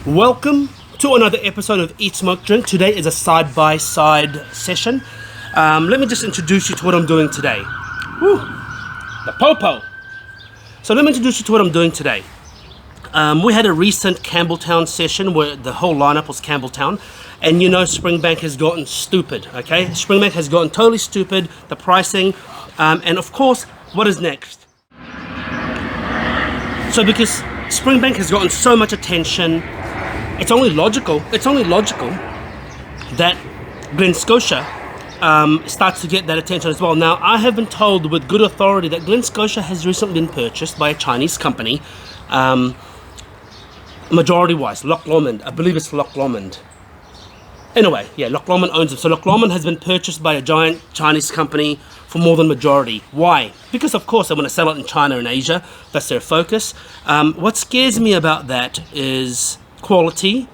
Welcome to another episode of Eat, Smoke, Drink. Today is a side-by-side session. Let me just introduce you to what I'm doing today. Woo, the popo. So let me introduce you to what I'm doing today. We had a recent Campbelltown session where the whole lineup was Campbelltown. And you know Springbank has gotten stupid, okay? Springbank has gotten totally stupid, the pricing. And of course, what is next? So because Springbank has gotten so much attention, it's only logical that Glen Scotia starts to get that attention as well. Now, I have been told with good authority that Glen Scotia has recently been purchased by a Chinese company, majority-wise, Loch Lomond. I believe it's Loch Lomond. Anyway, yeah, Loch Lomond owns it. So Loch Lomond has been purchased by a giant Chinese company for more than majority. Why? Because of course they want to sell it in China and Asia. That's their focus. What scares me about that is quality,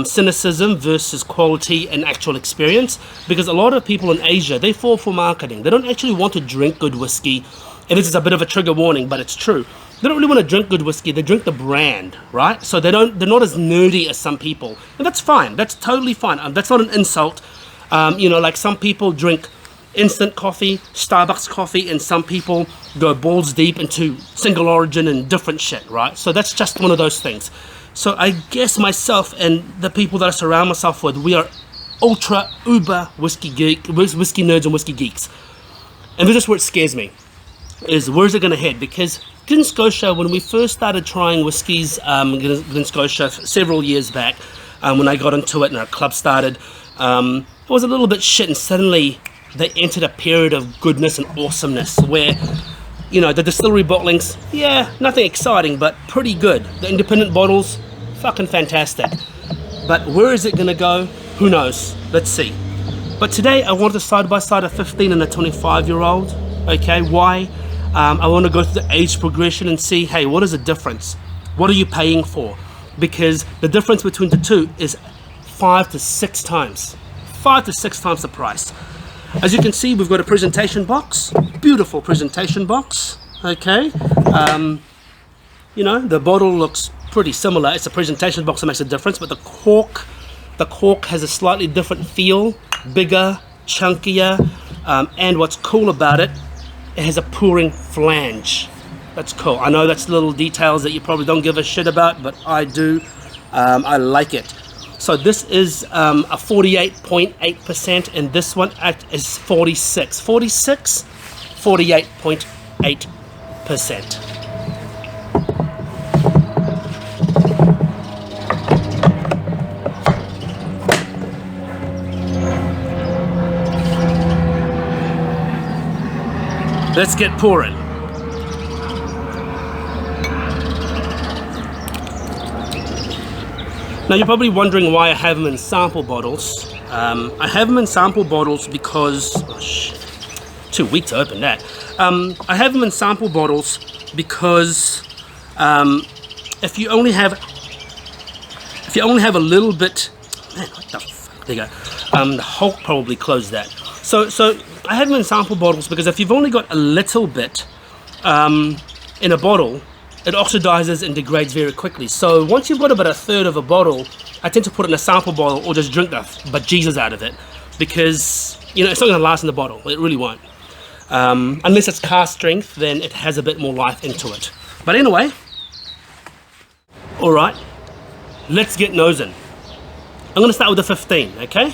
cynicism versus quality and actual experience, because a lot of people in Asia, they fall for marketing. They don't actually want to drink good whiskey, and this is a bit of a trigger warning, but it's true. They don't really want to drink good whiskey. They drink the brand, right? So they're not as nerdy as some people, and that's fine. That's totally fine. That's not an insult. Like some people drink instant coffee, Starbucks coffee, and some people go balls deep into single origin and different shit, right? So that's just one of those things. So I guess myself and the people that I surround myself with, we are ultra uber whiskey nerds and whiskey geeks. And this is where it scares me, is where's it going to head? Because Glen Scotia, when we first started trying whiskies, Glen Scotia several years back, when I got into it and our club started, it was a little bit shit, and suddenly they entered a period of goodness and awesomeness where, you know, the distillery bottlings, yeah, nothing exciting, but pretty good. The independent bottles, fucking fantastic. But where is it going to go? Who knows? Let's see. But today I wanted to side-by-side a 15 and a 25-year-old. Okay, why? I want to go through the age progression and see, hey, what is the difference? What are you paying for? Because the difference between the two is 5 to 6 times. 5 to 6 times the price. As you can see, we've got a presentation box. Beautiful presentation box. Okay. The bottle looks pretty similar. It's a presentation box that makes a difference, but the cork has a slightly different feel, bigger, chunkier, and what's cool about it, it has a pouring flange. That's cool. I know that's little details that you probably don't give a shit about, but I do. I like it. So this is a 48.8%, and this one is 46. 48.8%. Let's get pouring. Now you're probably wondering why I have them in sample bottles. I have them in sample bottles because, too weak to open that. I have them in sample bottles because if you only have a little bit, man, what the fuck? There you go. The Hulk probably closed that. So I have them in sample bottles because if you've only got a little bit in a bottle, it oxidizes and degrades very quickly. So once you've got about a third of a bottle, I tend to put it in a sample bottle or just drink the bejesus out of it, because it's not going to last in the bottle. It really won't. Unless it's cask strength, then it has a bit more life into it. But anyway, all right, let's get nosing. I'm going to start with the 15, okay?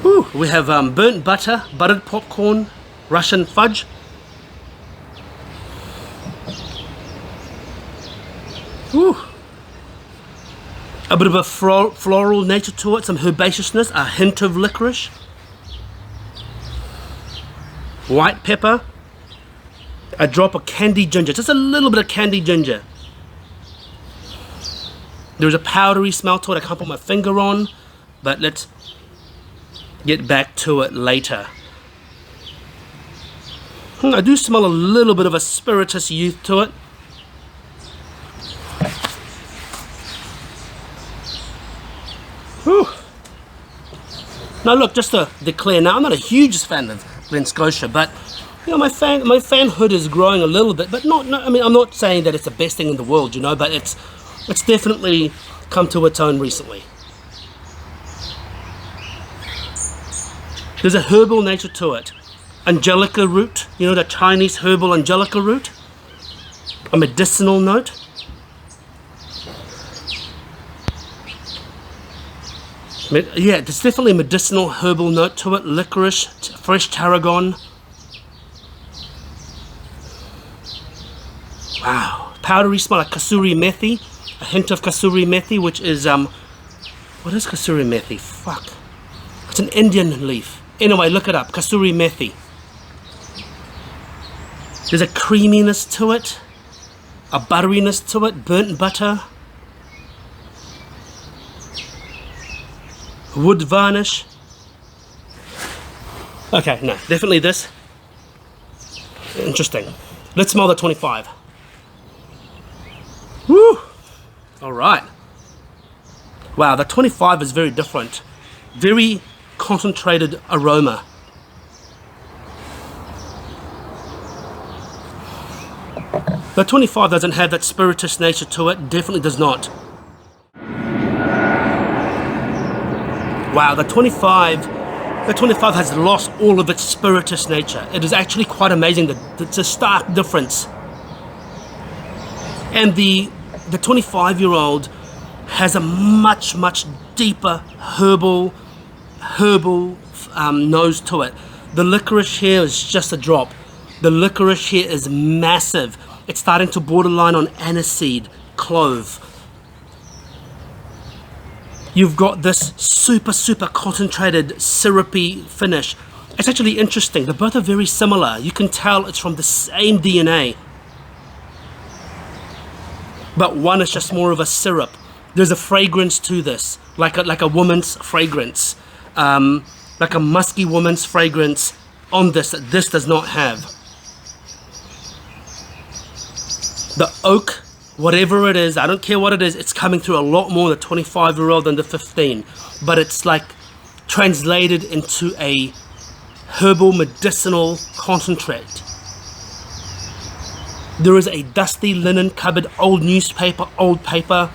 Whew, we have burnt butter, buttered popcorn, Russian fudge. Whew. A bit of a floral nature to it, some herbaceousness, a hint of licorice, white pepper, a drop of candied ginger, just a little bit of candied ginger. There's a powdery smell to it I can't put my finger on, but let's get back to it later. I do smell a little bit of a spirituous youth to it. Whew. Now look, just to declare, now I'm not a huge fan of Glen Scotia, but You know, my fanhood is growing a little bit, but not. I mean, I'm not saying that it's the best thing in the world, you know, but it's definitely come to its own recently. There's a herbal nature to it. Angelica root, you know, the Chinese herbal angelica root. A medicinal note. Yeah, there's definitely a medicinal herbal note to it. Licorice, fresh tarragon. Wow, powdery smell like kasuri methi. A hint of kasuri methi, which is what is kasuri methi? Fuck, it's an Indian leaf. Anyway, look it up. Kasuri methi. There's a creaminess to it, a butteriness to it, burnt butter. Wood varnish. Okay, no, definitely this. Interesting. Let's smell the 25. Woo! Alright. Wow, the 25 is very different. Very concentrated aroma. The 25 doesn't have that spirituous nature to it. Definitely does not. Wow, the 25 has lost all of its spirituous nature. It is actually quite amazing that it's a stark difference. And the 25-year-old has a much deeper herbal nose to it. The licorice here is just a drop. The licorice here is massive. It's starting to borderline on aniseed, clove. You've got this super concentrated syrupy finish. It's actually interesting. They both are very similar. You can tell it's from the same DNA. But one is just more of a syrup. There's a fragrance to this, like a woman's fragrance, like a musky woman's fragrance on this that this does not have. The oak, whatever it is, I don't care what it is, it's coming through a lot more the 25-year-old than the 15. But it's like translated into a herbal medicinal concentrate. There is a dusty linen cupboard, old newspaper, old paper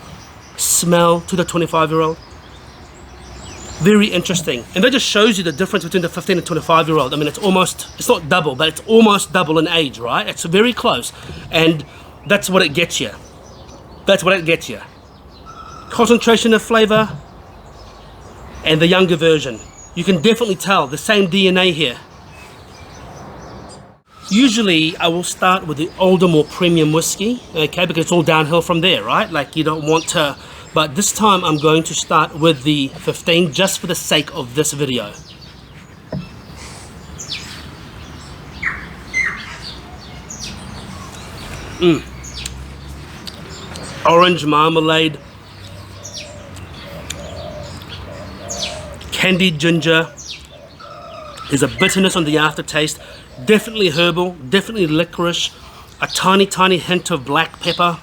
smell to the 25-year-old. Very interesting. And that just shows you the difference between the 15 and 25-year-old. I mean, it's not double, but it's almost double in age, right? It's very close. And that's what it gets you. That's what it gets you. Concentration of flavor and the younger version. You can definitely tell the same DNA here. Usually I will start with the older, more premium whiskey, okay, because it's all downhill from there, right? Like you don't want to, but this time I'm going to start with the 15 just for the sake of this video. Orange marmalade, candied ginger. There's a bitterness on the aftertaste. Definitely herbal, definitely licorice, a tiny hint of black pepper,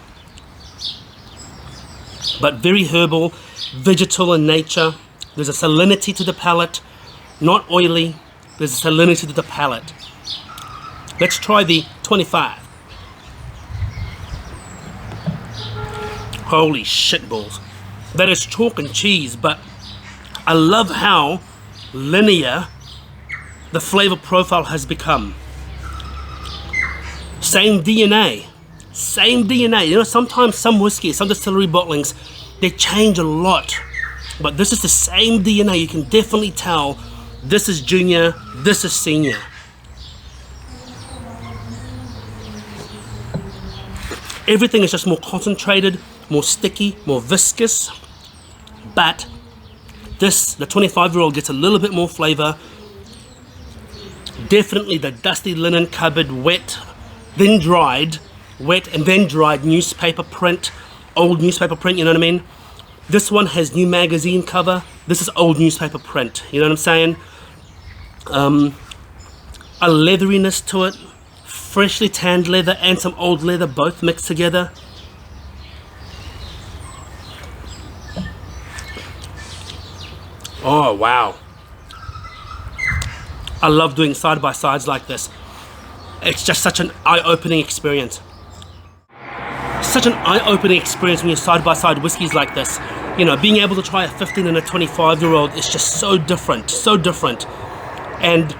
but very herbal, vegetal in nature. There's a salinity to the palate, not oily. There's a salinity to the palate. Let's try the 25. Holy shit balls. That is chalk and cheese, but I love how linear the flavor profile has become. Same DNA. You know, sometimes some whiskey, some distillery bottlings, they change a lot. But this is the same DNA. You can definitely tell this is junior, this is senior. Everything is just more concentrated, more sticky, more viscous. But this, the 25-year-old gets a little bit more flavor. Definitely the dusty linen cupboard, wet, then dried, wet and then dried newspaper print, old newspaper print, you know what I mean? This one has new magazine cover. This is old newspaper print, you know what I'm saying? A leatheriness to it, freshly tanned leather and some old leather, both mixed together. Oh wow. I love doing side-by-sides like this. It's just such an eye-opening experience. Such an eye-opening experience when you're side-by-side whiskeys like this. You know, being able to try a 15 and a 25-year-old is just so different, so different. And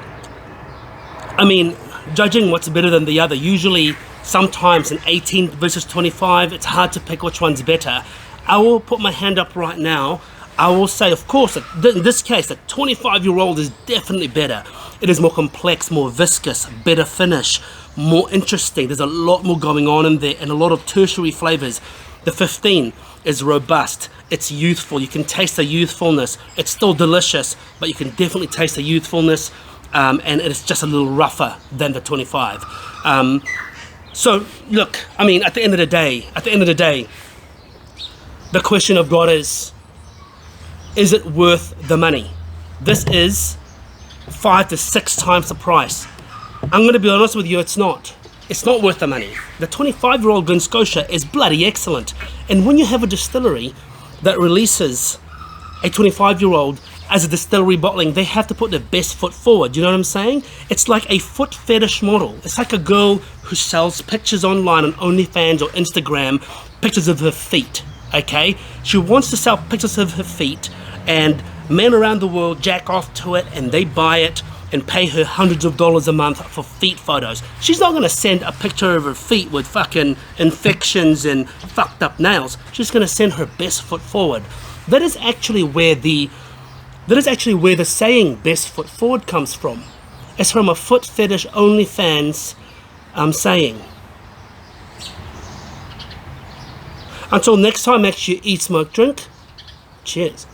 I mean, judging what's better than the other, usually sometimes an 18 versus 25, it's hard to pick which one's better. I will put my hand up right now. I will say, of course, in this case, the 25-year-old is definitely better. It is more complex, more viscous, better finish, more interesting. There's a lot more going on in there and a lot of tertiary flavors. The 15 is robust. It's youthful. You can taste the youthfulness. It's still delicious, but you can definitely taste the youthfulness, and it's just a little rougher than the 25. So look, I mean, at the end of the day, the question I've got is it worth the money? This is 5 to 6 times the price. I'm going to be honest with you, it's not. It's not worth the money. The 25-year-old Glen Scotia is bloody excellent. And when you have a distillery that releases a 25-year-old as a distillery bottling, they have to put their best foot forward. You know what I'm saying? It's like a foot fetish model. It's like a girl who sells pictures online on OnlyFans or Instagram, pictures of her feet, okay? She wants to sell pictures of her feet, and men around the world jack off to it, and they buy it and pay her hundreds of dollars a month for feet photos. She's not going to send a picture of her feet with fucking infections and fucked up nails. She's going to send her best foot forward. That is actually where the saying best foot forward comes from. It's from a foot fetish OnlyFans saying. Until next time, actually eat, smoke, drink. Cheers.